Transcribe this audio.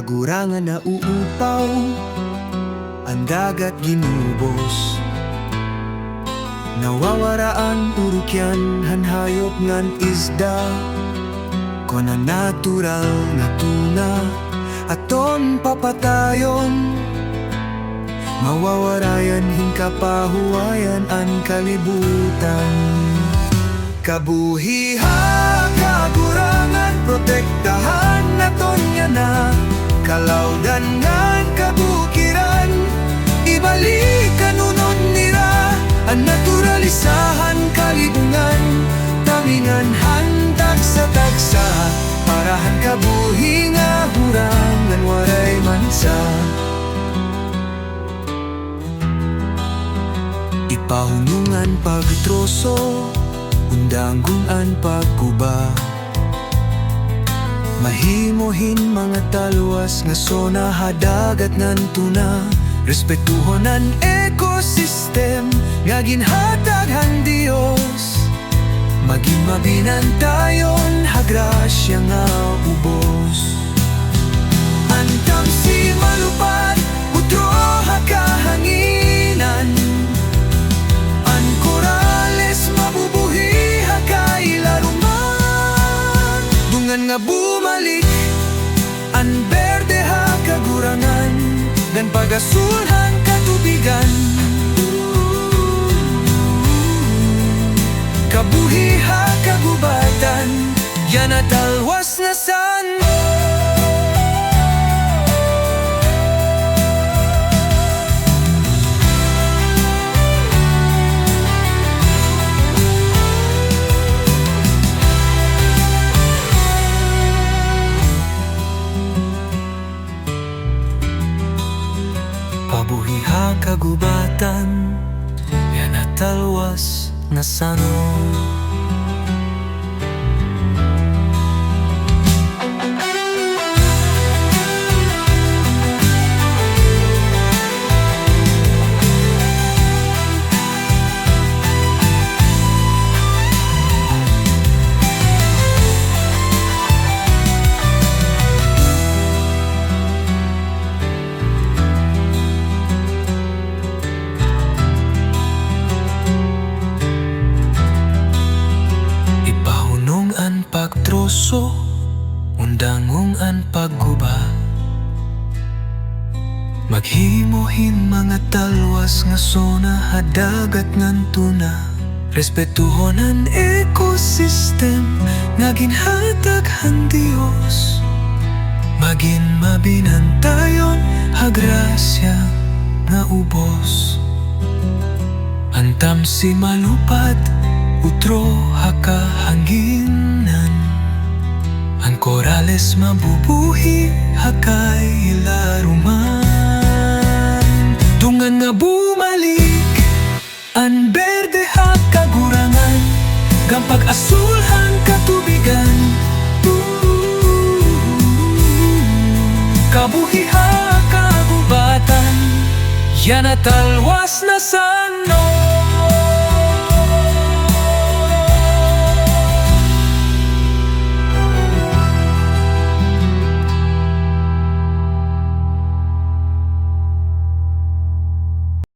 kagurangan na uupaw, ang dagat ginubos. Nawawaraan urukyan, hanhayop ngan isda, kona natural na tuna, aton papatayon. Mawawarayan hinkapahuwayan ang kalibutan. Kabuhiha, kagurangan, protektahan naton nga na, kalawdan ngan kabukiran, ibalik kanunon nira, ang naturalisahan kalibungan, tamingan hantag sa tagsa, parahan kabuhi nga hurangan waray mansa. Ipahunungan pagtroso, undanggunan pagkuba, mahimohin mga talwas nga sona hadagat ngan tuna, respetuhon ang ekosistem nga ginhatag ang Dios, maging mabinantayon hagrasya nga ubos. Antang si malupad, utro hakahanginan, ang korales mabubuhi hakailaruman, dungan nga bumalik ang berde hakagurangan, dan pagasulhan katubigan. Kabuhi hakagubatan, yan at alwas na san. Pabuhiha kagubatan, yan at talwas na sano. Pagtroso, undangong ang pagguba, maghimohin mga talwas nga sona hadagat ngan tuna, respetuhon ang ekosistem nga ginhatag ang Dios, maging mabinantayon hagrasya nga ubos. Antam si malupad, utro hakahanginan, ang korales mabubuhi hakailaruman, dungan nga bumalik ang berde hakagurangan, gang pag-asulhan katubigan. Kabuhi hakagubatan, yan at alwas na sano.